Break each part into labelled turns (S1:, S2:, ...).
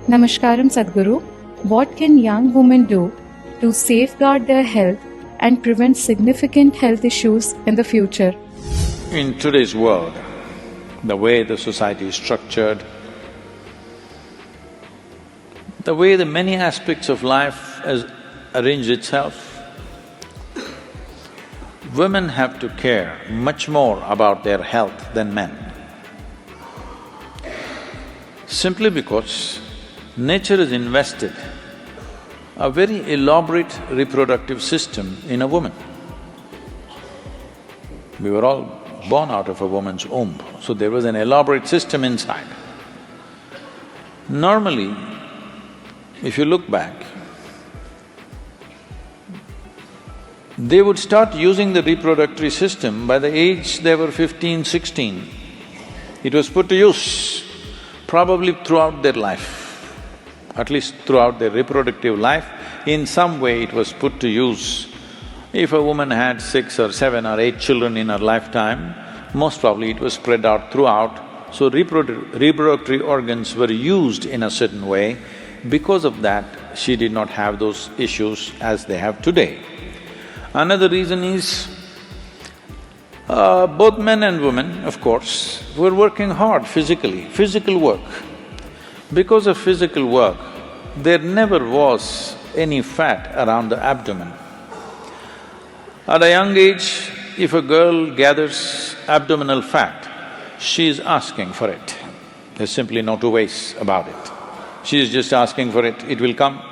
S1: Namaskaram Sadhguru. What can young women do to safeguard their health and prevent significant health issues in the future?
S2: In today's world, the way the society is structured, the way the many aspects of life has arranged itself, women have to care much more about their health than men. Simply because nature has invested a very elaborate reproductive system in a woman. We were all born out of a woman's womb, so there was an elaborate system inside. Normally, if you look back, they would start using the reproductive system by the age they were 15, 16. It was put to use probably throughout their life, at least throughout their reproductive life, in some way it was put to use. If a woman had 6 or 7 or 8 children in her lifetime, most probably it was spread out throughout, so reproductive organs were used in a certain way. Because of that, she did not have those issues as they have today. Another reason is, both men and women, of course, were working hard physically, physical work. Because of physical work, there never was any fat around the abdomen. At a young age, if a girl gathers abdominal fat, she is asking for it. There's simply no two ways about it. She is just asking for it, it will come.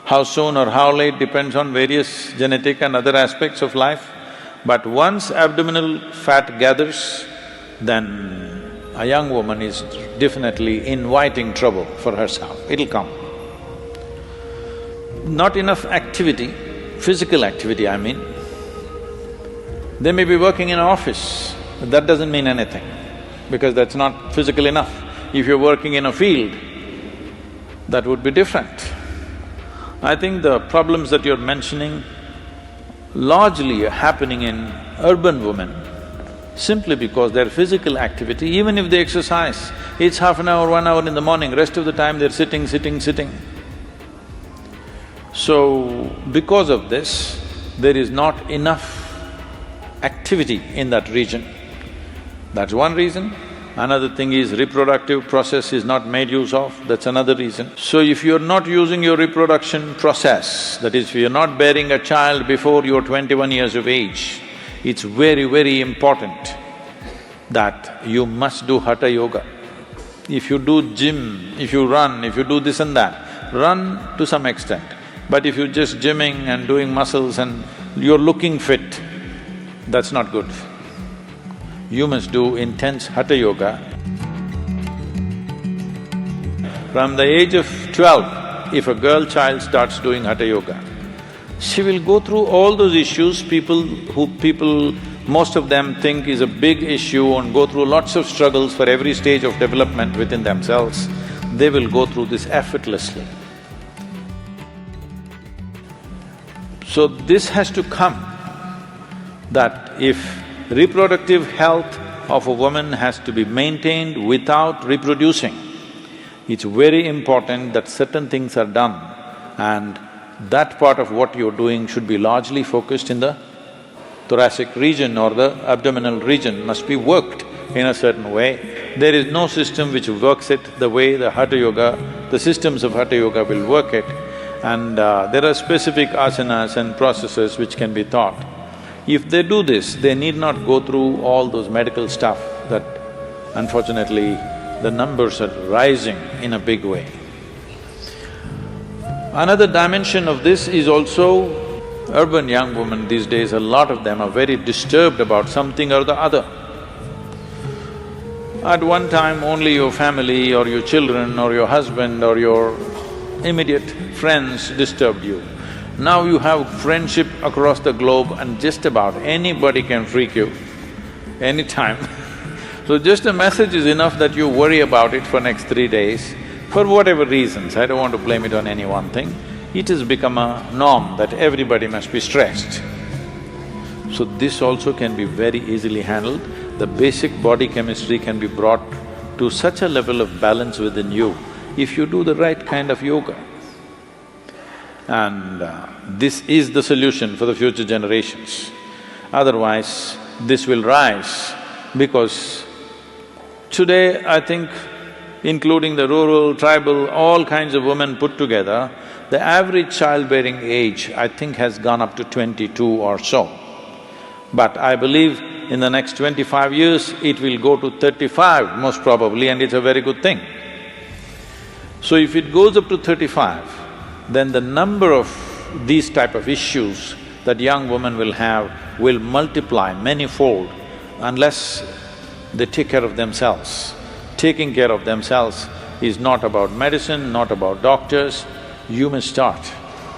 S2: How soon or how late depends on various genetic and other aspects of life. But once abdominal fat gathers, then a young woman is definitely inviting trouble for herself, it'll come. Not enough activity, physical activity I mean. They may be working in an office, but that doesn't mean anything, because that's not physical enough. If you're working in a field, that would be different. I think the problems that you're mentioning largely are happening in urban women simply because their physical activity, even if they exercise, it's half an hour, 1 hour in the morning, rest of the time they're sitting. So, because of this, there is not enough activity in that region. That's one reason. Another thing is reproductive process is not made use of, that's another reason. So if you're not using your reproduction process, that is, if you're not bearing a child before you're 21 years of age, it's very, very important that you must do hatha yoga. If you do gym, if you run, if you do this and that, run to some extent. But if you're just gymming and doing muscles and you're looking fit, that's not good. You must do intense hatha yoga. From the age of 12, if a girl child starts doing hatha yoga, she will go through all those issues most of them think is a big issue and go through lots of struggles for every stage of development within themselves. They will go through this effortlessly. So this has to come, that if reproductive health of a woman has to be maintained without reproducing, it's very important that certain things are done, and that part of what you're doing should be largely focused in the thoracic region or the abdominal region, must be worked in a certain way. There is no system which works it the way the hatha yoga, the systems of hatha yoga will work it, and there are specific asanas and processes which can be taught. If they do this, they need not go through all those medical stuff that unfortunately the numbers are rising in a big way. Another dimension of this is also urban young women these days, a lot of them are very disturbed about something or the other. At one time, only your family or your children or your husband or your immediate friends disturbed you. Now you have friendship across the globe and just about anybody can freak you anytime. So just a message is enough that you worry about it for next 3 days, for whatever reasons, I don't want to blame it on any one thing. It has become a norm that everybody must be stressed. So this also can be very easily handled. The basic body chemistry can be brought to such a level of balance within you. if you do the right kind of yoga. And this is the solution for the future generations. Otherwise, this will rise because today, I think, including the rural, tribal, all kinds of women put together, the average childbearing age, I think, has gone up to 22 or so. But I believe in the next 25 years, it will go to 35 most probably, and it's a very good thing. So if it goes up to 35, then the number of these type of issues that young women will have will multiply manyfold unless they take care of themselves. Taking care of themselves is not about medicine, not about doctors. You must start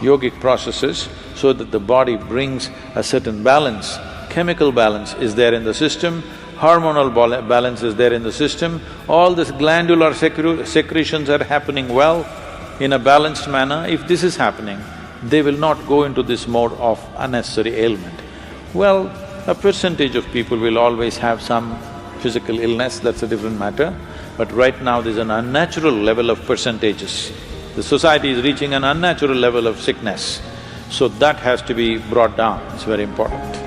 S2: yogic processes so that the body brings a certain balance. Chemical balance is there in the system, hormonal balance is there in the system, all this glandular secretions are happening well in a balanced manner. If this is happening, they will not go into this mode of unnecessary ailment. Well, a percentage of people will always have some physical illness, that's a different matter, but right now there's an unnatural level of percentages. The society is reaching an unnatural level of sickness, so that has to be brought down, it's very important.